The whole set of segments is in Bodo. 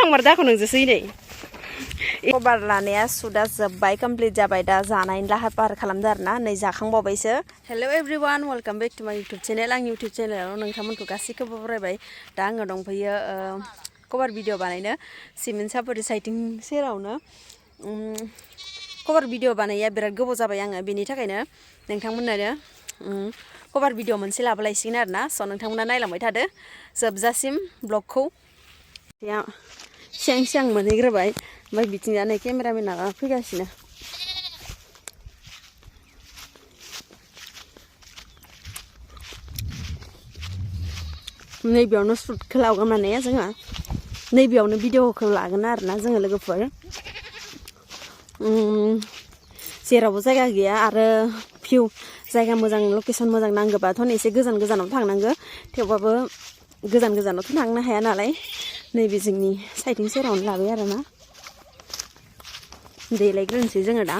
थांमार दाखौ नोंजोसै नै खबर लानाया सुदा जोब्बाय कमप्लिट जाबाय दा जानायनि लाहार फाहार खालामदो आरोना नै जाखांबावबायसो हेल' एभ्रिवान वेलकाम बेक टु माय इउटुब चेनेल आंनि इउटुब चेनेलाव नोंथांमोनखौ गासैखौबो बरायबाय दा आङो दंफैयो कभार भिडिअ बानायनो सिमेन्ट सापरि साइटिं सेरावनो कभार भिडिअ बानाया बिराद गोबाव जाबाय आङो बेनि थाखायनो नोंथांमोननो कभार भिडिअ मोनसे लाबोलायसिगोन आरोना स' नोंथांमोना नायलांबाय थादो जोबजासिम ब्लगखौ सिगां सिगां मोनहैग्रोबाय ओमफ्राय बिथिंजाय केमेरामेना फैगासिनो नैबेयावनो शुटखौ लागोन माने जोंहा नैबेयावनो भिडिअखौ लागोन आरोना जोङो लोगोफोर जेरावबो जायगा गैया आरो भिउ जायगा मोजां लकेसन मोजां नांगौबाथ' एसे गोजान गोजानाव थांनांगौ थेवबाबो गोजान गोजानावथ' थांनो हाया नालाय नैबे जोंनि साइटिं सेरावनो लाबाय आरोना देलायग्रोनोसै जोङो दा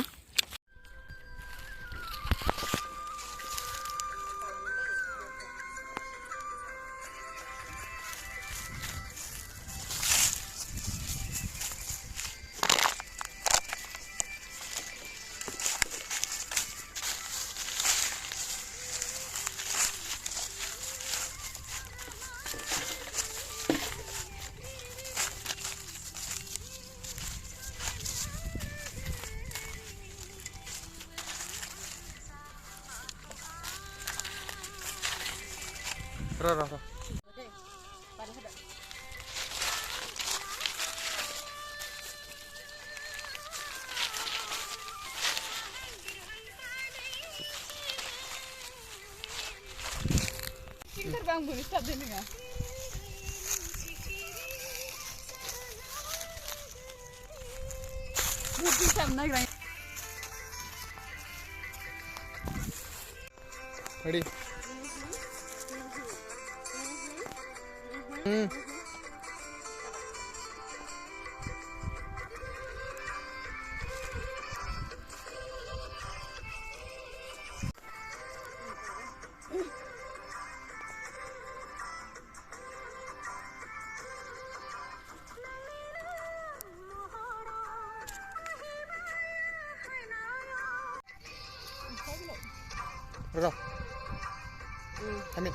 Rara. Terbang boleh tak dengar? Mungkin sama lagi. Ready. Rara. Amin.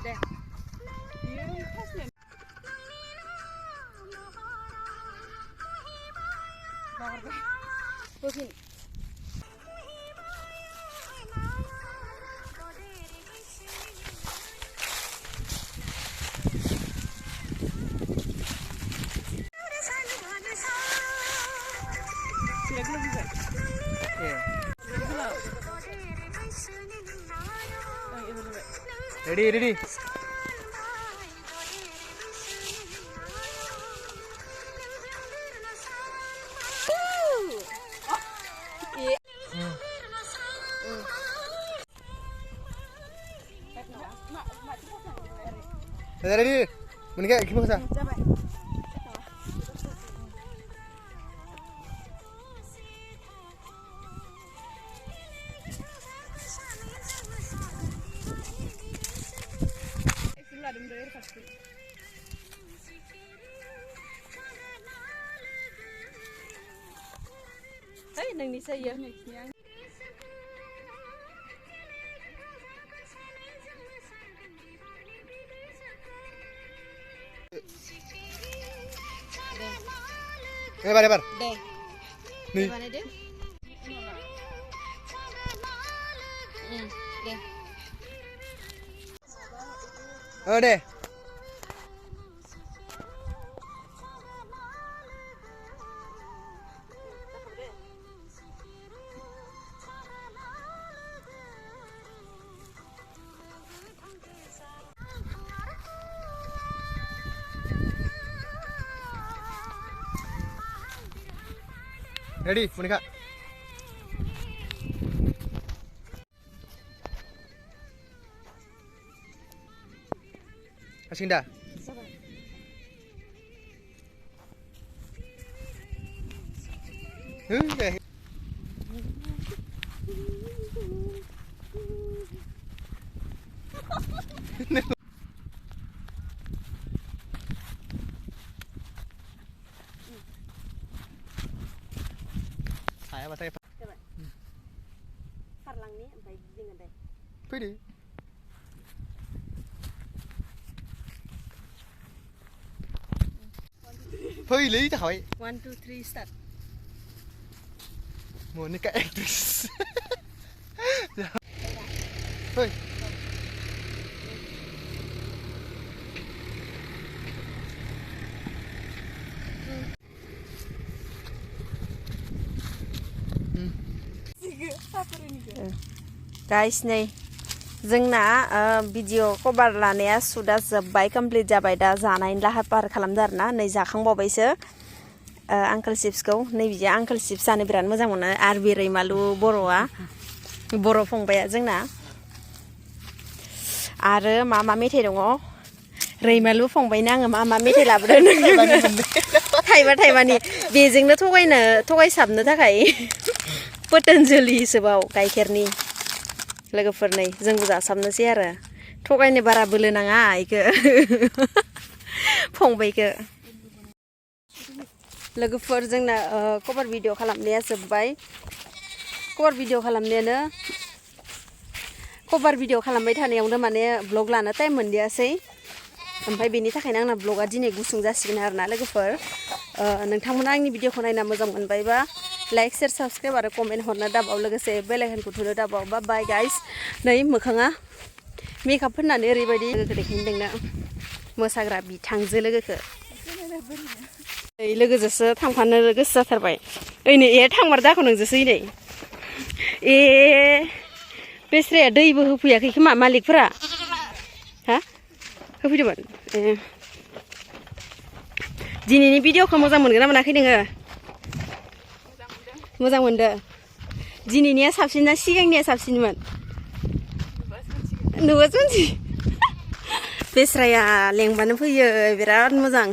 Deh. Begini. Ready, ready. Ready. Menikah gimana? Hey, nang ni saya. Bar, bar. Deh. Nih. Mana dia? Deh. Oh, deh. Ready, Monica. Asinda. Okay. फैदो फैलै जाखाबाय 1 2 3 start Monica actress फै गाइस नै जोंना भिडिअ कभार लानाया सुदा जोब्बाय कमप्लिट जाबाय दा जानायनि लाहार फाहार खालामदो आरोना नै जाखांबावबायसो आंकोल चिप्सखौ नै बिदि आंकोल चिप्स जानो बिराद मोजां मोनो आरो बे रैमालु बर'आ बर' फंबाया जोंना आरो मा मा मेथाइ दङ रैमालु फंबायनो आङो मा मा मेथाइ लाबोदों थाइबानि बेजोंनो थगायसाबनो थाखाय पतन्जलि सोबाव गाइखेरनि लोगोफोर नै जोंबो जासाबनोसै आरो थगायनो बारा बोलो नाङा इखो फंबायखो लोगोफोर जोंना कभार भिडिअ खालामनाया जोब्बाय कभार भिडिअ खालामबाय थानायावनो माने ब्लग लानो टाइम मोनदियासै ओमफ्राय बेनि थाखायनो आंना ब्लगा दिनै गुसुं जासिगोन आरोना लोगोफोर नोंथांमोना आंनि भिडिअखौ नायना मोजां मोनबायबा लाइक शेयार साबस्क्राइब आरो कमेन्ट हरनो दाबाव लोगोसे बेल आइकनखौ थुनो दाबाव बा बाय गाइस नै मोखाङा मेकआप फोननानै ओरैबायदि लोगोखौ देखायदोंना मोसाग्रा बिथांजो लोगोखौ नै लोगोजोंसो थांफानो गोसो जाथारबाय ओइ नै थांमार दाखौ नोंजोंसो नै बेस्राया दैबो होफैयाखै खोमा मालिकफोरा हा होफैदोंमोन दिनैनि भिडिअखौ मोजां मोनगोन ना मोनाखै नोङो मोजां मोनदो दिनैनिया साबसिन ना सिगांनिया साबसिनमोन नुबासो मिन्थि बेस्राया लेंबानो फैयो बिराद मोजां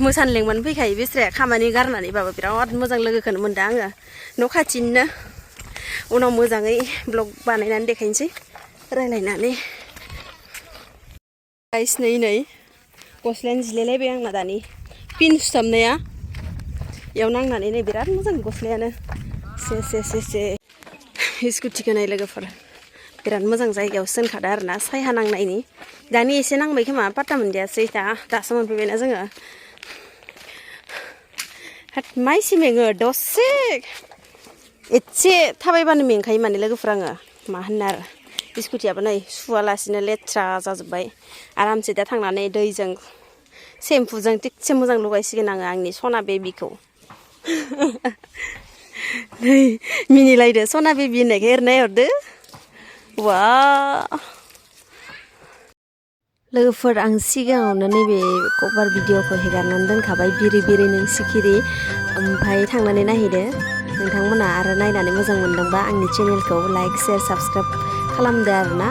मोसानो लेंबानो फैखायो बेस्राया खामानि गारनानैबाबो बिराद मोजां लोगोखौनो मोनदों आङो न' खाथिनिनो उनाव मोजाङै ब्लग बानायनानै देखायनोसै रायलायनानै गाइस नै गस्लायानो जिलायलायबाय आंना दानि पिन सुथाबनाया इयाव नांनानै नै बिराद मोजां गस्लायानो से स्कुटिखौ नाय लोगोफोर बिराद मोजां जायगायाव दोनखादों आरोना सायहा नांनायनि दानि एसे नांबाय खोमा पात्ता मोनदियासै दासो मोनफैबायना जोङो माइसि मेङो दसे एसे थाबायबानो मेंखायो माने लोगोफोर आङो मा होननो आरो स्कुटियाबो नै सुवालासिनो लेथ्रा जाजोब्बाय आरामसे दा थांनानै दैजों सेम्पुजों थिगसे मोजां लगायसिगोन आङो आंनि सना बेबिखौ नै मिनिलायदो सना बेबि होननायखाय एरनाय हरदो वा लोगोफोर आं सिगाङावनो नैबे कभार भिडिअखौ हेगारनानै दोनखाबाय बिरि नों सिखिरि ओमफ्राय थांनानै नायहैदो नोंथांमोना आरो नायनानै मोजां मोनदोंबा आंनि चेनेलखौ लाइक शेयार साबस्क्राइब खालामदो आरोना